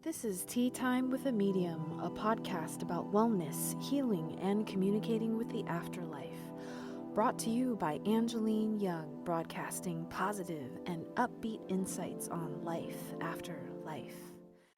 This is Tea Time with a Medium, a podcast about wellness, healing, and communicating with the afterlife. Brought to you by Angeline Young, broadcasting positive and upbeat insights on life after life.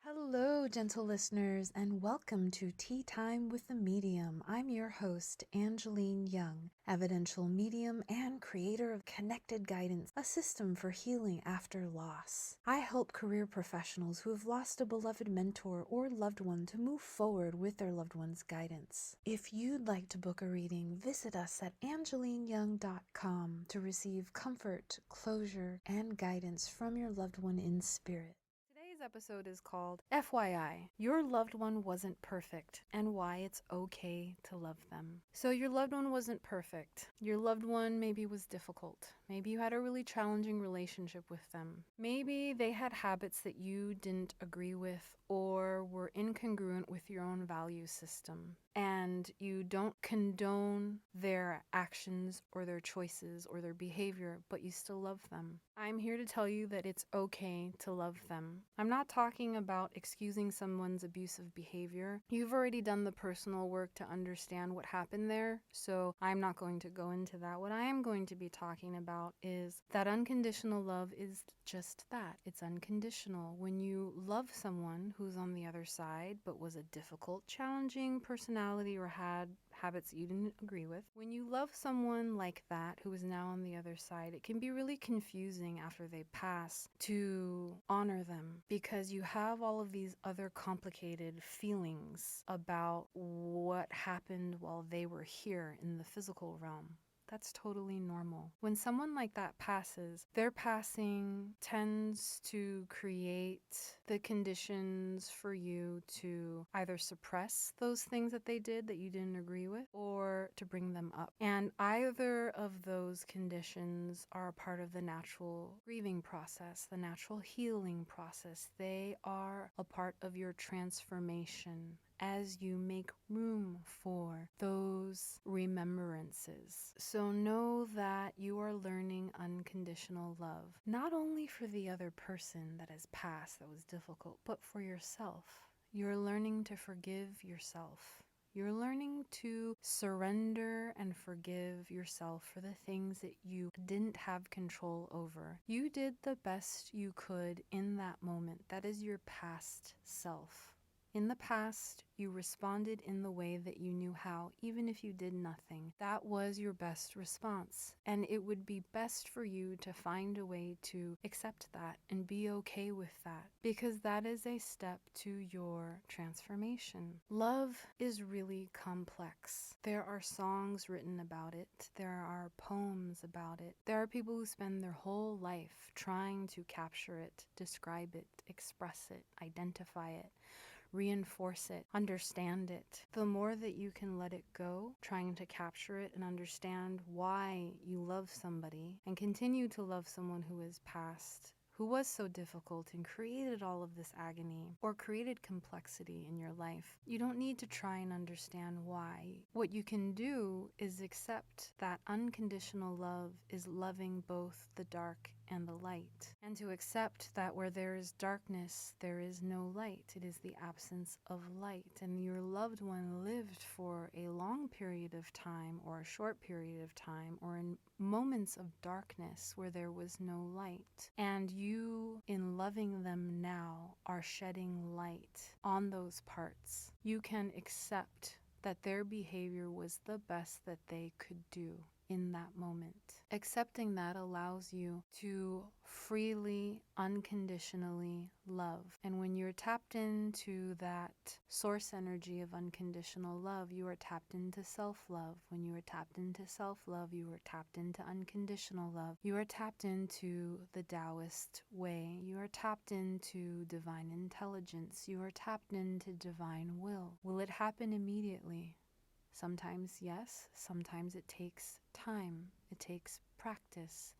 Hello, gentle listeners, and welcome to Tea Time with the Medium. I'm your host, Angeline Young, evidential medium and creator of Connected Guidance, a system for healing after loss. I help career professionals who have lost a beloved mentor or loved one to move forward with their loved one's guidance. If you'd like to book a reading, visit us at angelineyoung.com to receive comfort, closure, and guidance from your loved one in spirit. Today's episode is called FYI, Your Loved One Wasn't Perfect and Why It's Okay to Love Them. So your loved one wasn't perfect. Your loved one maybe was difficult. Maybe you had a really challenging relationship with them. Maybe they had habits that you didn't agree with or were incongruent with your own value system. And you don't condone their actions or their choices or their behavior, but you still love them. I'm here to tell you that it's okay to love them. I'm not talking about excusing someone's abusive behavior. You've already done the personal work to understand what happened there, so I'm not going to go into that. What I am going to be talking about is that unconditional love is just that. It's unconditional. When you love someone who's on the other side, but was a difficult, challenging personality or had habits that you didn't agree with, when you love someone like that who is now on the other side, it can be really confusing after they pass to honor them because you have all of these other complicated feelings about what happened while they were here in the physical realm. That's totally normal. When someone like that passes, their passing tends to create the conditions for you to either suppress those things that they did that you didn't agree with or to bring them up. And either of those conditions are a part of the natural grieving process, the natural healing process. They are a part of your transformation as you make room for those remembrances. So know that you are learning unconditional love, not only for the other person that has passed that was difficult, but for yourself. You're learning to forgive yourself. You're learning to surrender and forgive yourself for the things that you didn't have control over. You did the best you could in that moment. That is your past self. In the past, you responded in the way that you knew how, even if you did nothing. That was your best response. And it would be best for you to find a way to accept that and be okay with that, because that is a step to your transformation. Love is really complex. There are songs written about it. There are poems about it. There are people who spend their whole life trying to capture it, describe it, express it, identify it, reinforce it, understand it. The more that you can let it go, trying to capture it and understand why you love somebody and continue to love someone who is past, who was so difficult and created all of this agony or created complexity in your life. You don't need to try and understand why. What you can do is accept that unconditional love is loving both the dark and the light, and to accept that where there is darkness, there is no light. It is the absence of light, and your loved one lived for a long period of time or a short period of time or in moments of darkness where there was no light, and you, in loving them now, are shedding light on those parts. You can accept that their behavior was the best that they could do in that moment. Accepting that allows you to freely, unconditionally love. And when you're tapped into that source energy of unconditional love, you are tapped into self-love. When you are tapped into self-love, you are tapped into unconditional love. You are tapped into the Taoist way. You are tapped into divine intelligence. You are tapped into divine will. Will it happen immediately? Sometimes yes, sometimes it takes time, it takes practice.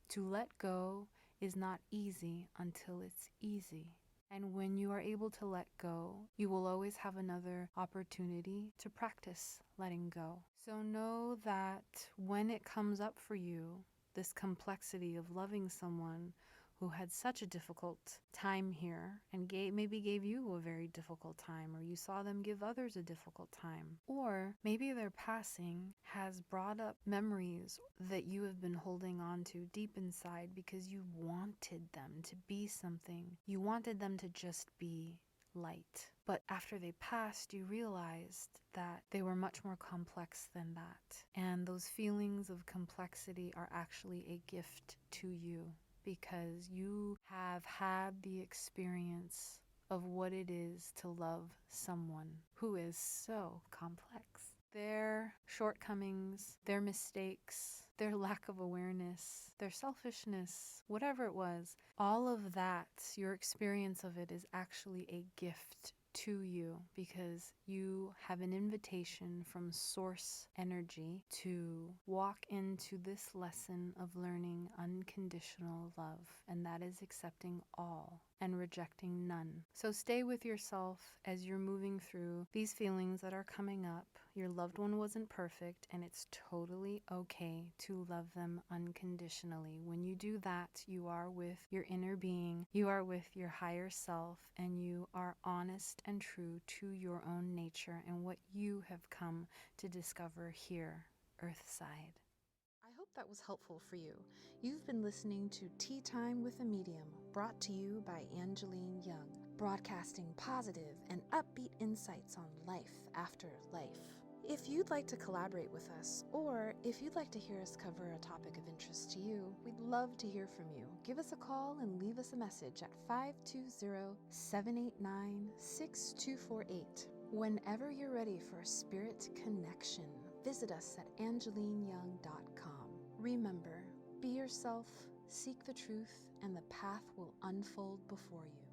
To let go is not easy until it's easy. And when you are able to let go, you will always have another opportunity to practice letting go. So know that when it comes up for you, this complexity of loving someone who had such a difficult time here and maybe gave you a very difficult time, or you saw them give others a difficult time. Or maybe their passing has brought up memories that you have been holding on to deep inside because you wanted them to be something. You wanted them to just be light. But after they passed, you realized that they were much more complex than that. And those feelings of complexity are actually a gift to you because you have had the experience of what it is to love someone who is so complex. Their shortcomings, their mistakes, their lack of awareness, their selfishness, whatever it was, all of that, your experience of it is actually a gift to you because you have an invitation from source energy to walk into this lesson of learning unconditional love, and that is accepting all and rejecting none. So stay with yourself as you're moving through these feelings that are coming up. Your loved one wasn't perfect, and it's totally okay to love them unconditionally. When you do that, you are with your inner being, you are with your higher self, and you are honest and true to your own nature and what you have come to discover here, Earthside. I hope that was helpful for you. You've been listening to Tea Time with a Medium, brought to you by Angeline Young, broadcasting positive and upbeat insights on life after life. If you'd like to collaborate with us, or if you'd like to hear us cover a topic of interest to you, we'd love to hear from you. Give us a call and leave us a message at 520-789-6248. Whenever you're ready for a spirit connection, visit us at angelineyoung.com. Remember, be yourself, seek the truth, and the path will unfold before you.